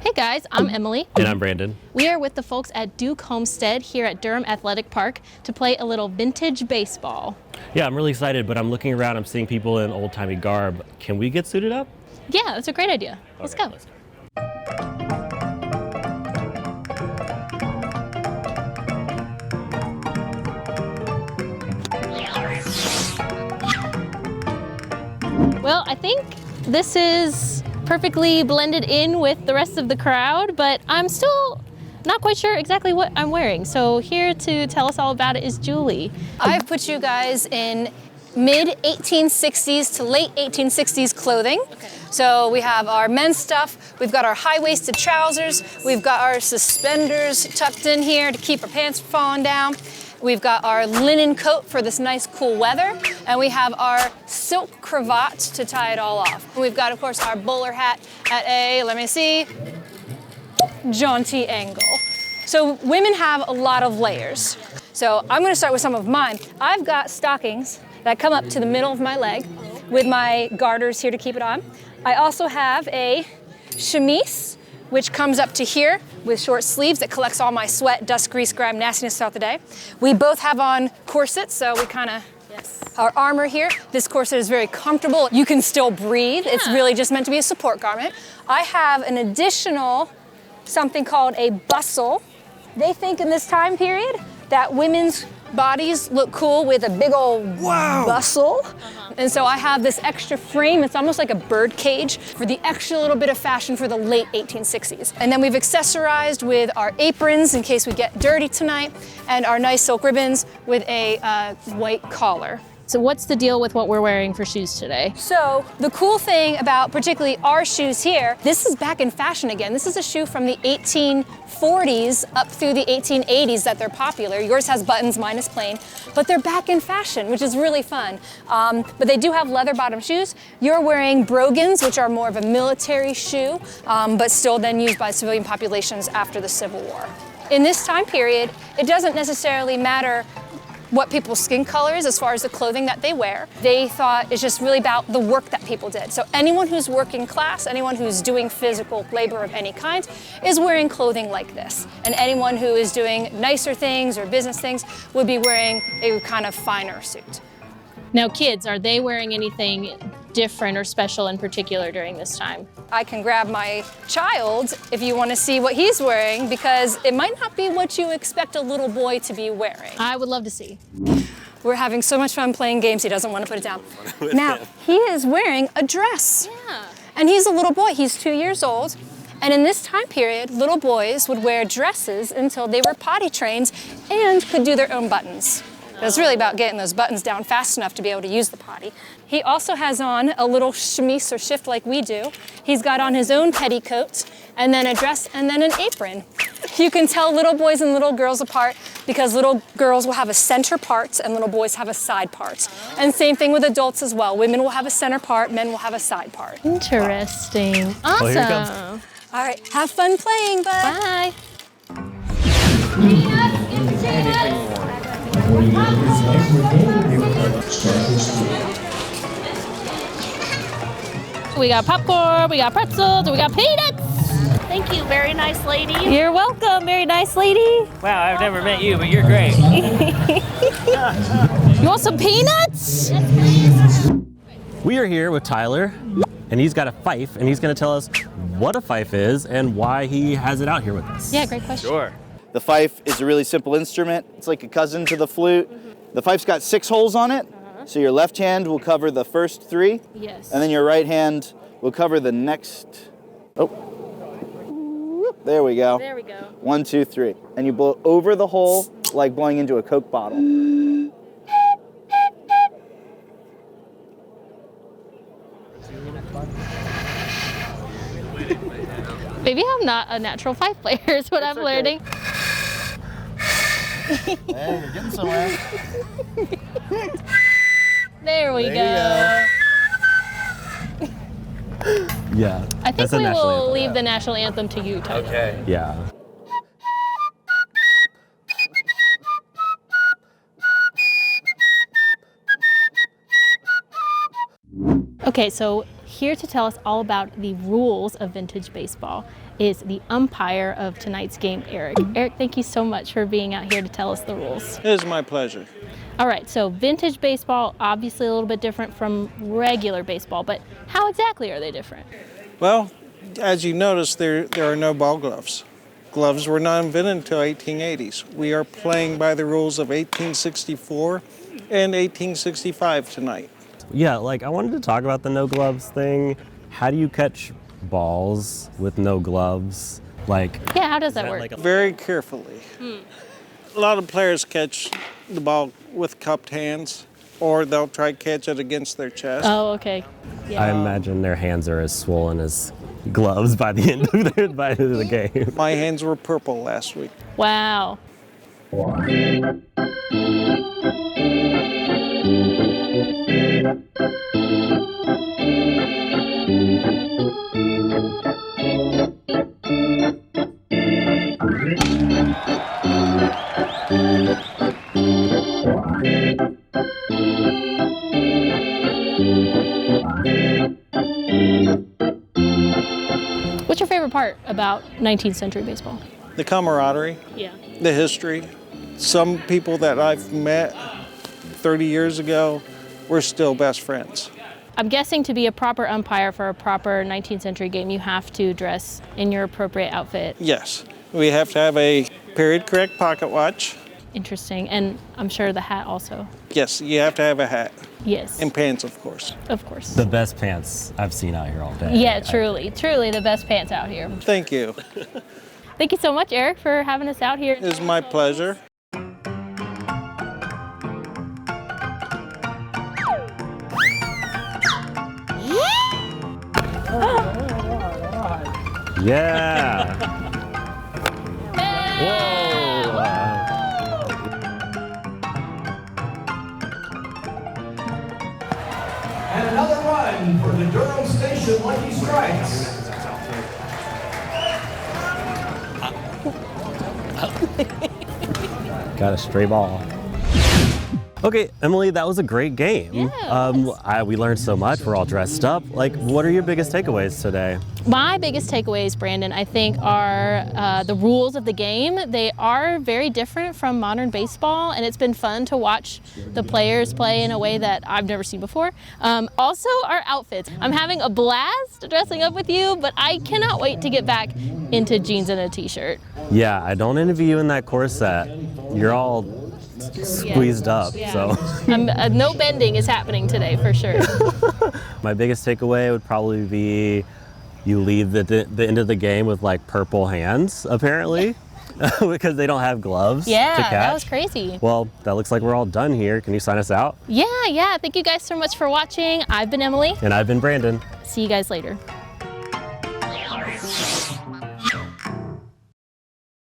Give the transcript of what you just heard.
Hey guys, I'm Emily. And I'm Brandon. We are with the folks at Duke Homestead here at Durham Athletic Park to play a little vintage baseball. Yeah, I'm really excited, but I'm looking around, I'm seeing people in old-timey garb. Can we get suited up? Yeah, that's a great idea. Let's go. Let's go. Well, I think this is perfectly blended in with the rest of the crowd, but I'm still not quite sure exactly what I'm wearing. So here to tell us all about it is Julie. I've put you guys in mid-1860s to late 1860s clothing. Okay. So we have our men's stuff, we've got our high-waisted trousers, we've got our suspenders tucked in here to keep our pants from falling down. We've got our linen coat for this nice cool weather, and we have our silk cravat to tie it all off. We've got, of course, our bowler hat at a, let me see, jaunty angle. So women have a lot of layers. So I'm gonna start with some of mine. I've got stockings that come up to the middle of my leg with my garters here to keep it on. I also have a chemise, which comes up to here with short sleeves that collects all my sweat, dust, grease, grime, nastiness throughout the day. We both have on corsets, so we kind of, our armor here. This corset is very comfortable. You can still breathe. It's really just meant to be a support garment. I have an additional something called a bustle. They think in this time period that women's bodies look cool with a big old bustle. And so I have this extra frame. It's almost like a bird cage for the extra little bit of fashion for the late 1860s. And then we've accessorized with our aprons in case we get dirty tonight, and our nice silk ribbons with a white collar. So what's the deal with what we're wearing for shoes today? So the cool thing about particularly our shoes here, this is back in fashion again. This is a shoe from the 1840s up through the 1880s that they're popular. Yours has buttons, mine is plain, but they're back in fashion, which is really fun. But they do have leather bottom shoes. You're wearing brogans, which are more of a military shoe, but still then used by civilian populations after the Civil War. In this time period, it doesn't necessarily matter what people's skin color is as far as the clothing that they wear. They thought it's just really about the work that people did. So anyone who's working class, anyone who's doing physical labor of any kind is wearing clothing like this. And anyone who is doing nicer things or business things would be wearing a kind of finer suit. Now kids, are they wearing anything different or special in particular during this time? I can grab my child if you want to see what he's wearing, because it might not be what you expect a little boy to be wearing. I would love to see. We're having so much fun playing games, he doesn't want to put it down. Now, he is wearing a dress. Yeah. And he's a little boy, he's 2 years old. And in this time period, little boys would wear dresses until they were potty trained and could do their own buttons. It was really about getting those buttons down fast enough to be able to use the potty. He also has on a little chemise or shift like we do. He's got on his own petticoat, and then a dress, and then an apron. You can tell little boys and little girls apart because little girls will have a center part and little boys have a side part. And same thing with adults as well. Women will have a center part, men will have a side part. Interesting. Awesome. Well, here it comes. All right, have fun playing, bud. Bye. We got popcorn, we got pretzels, and we got peanuts. Thank you, very nice lady. You're welcome, very nice lady. Wow, I've never met you, but you're great. You want some peanuts? We are here with Tyler, and he's got a fife, and he's gonna tell us what a fife is and why he has it out here with us. Yeah, great question. Sure. The fife is a really simple instrument. It's like a cousin to the flute. The fife's got 6 holes on it. So your left hand will cover the first 3. Yes. And then your right hand will cover the next. Oh. There we go. There we go. 1, 2, 3. And you blow over the hole like blowing into a Coke bottle. Maybe I'm not a natural fife player is what I'm learning. Hey, you're getting somewhere. There we go. Yeah. I think we will leave the national anthem to you, Tyler. Okay. Yeah. Okay, so here to tell us all about the rules of vintage baseball is the umpire of tonight's game, Eric. Eric, thank you so much for being out here to tell us the rules. It is my pleasure. All right, so vintage baseball, obviously a little bit different from regular baseball, but how exactly are they different? Well, as you notice, there are no ball gloves. Gloves were not invented until 1880s. We are playing by the rules of 1864 and 1865 tonight. Yeah, like I wanted to talk about the no gloves thing. How do you catch balls with no gloves? Like, Yeah, how does that that work? like a- Very carefully. A lot of players catch the ball with cupped hands, or they'll try to catch it against their chest. Oh, okay. I imagine their hands are as swollen as gloves by the end of the game. My hands were purple last week. Wow. What's your favorite part about 19th century baseball? The camaraderie, Yeah. the history. Some people that I've met 30 years ago, we're still best friends. I'm guessing to be a proper umpire for a proper 19th century game, you have to dress in your appropriate outfit. Yes, we have to have a period correct pocket watch. Interesting. And I'm sure the hat also. Yes, you have to have a hat Yes. and pants, of course. Of course. The best pants I've seen out here all day. Yeah, truly. Truly the best pants out here. Thank you. Thank you so much, Eric, for having us out here. It is my pleasure. Yeah. Whoa. And another run for the Durham Station Lucky Strikes. Got a stray ball. Okay, Emily, that was a great game. Yeah, We learned so much. We're all dressed up. Like, what are your biggest takeaways today? My biggest takeaways, Brandon, I think are the rules of the game. They are very different from modern baseball, and it's been fun to watch the players play in a way that I've never seen before. Also, our outfits. I'm having a blast dressing up with you, but I cannot wait to get back into jeans and a t-shirt. Yeah, I don't envy you in that corset. You're all squeezed up, Yeah. so. No bending is happening today, for sure. My biggest takeaway would probably be you leave the end of the game with like purple hands, apparently, because they don't have gloves to Yeah, catch. that was crazy. Well, that looks like we're all done here. Can you sign us out? Yeah. Thank you guys so much for watching. I've been Emily. And I've been Brandon. See you guys later.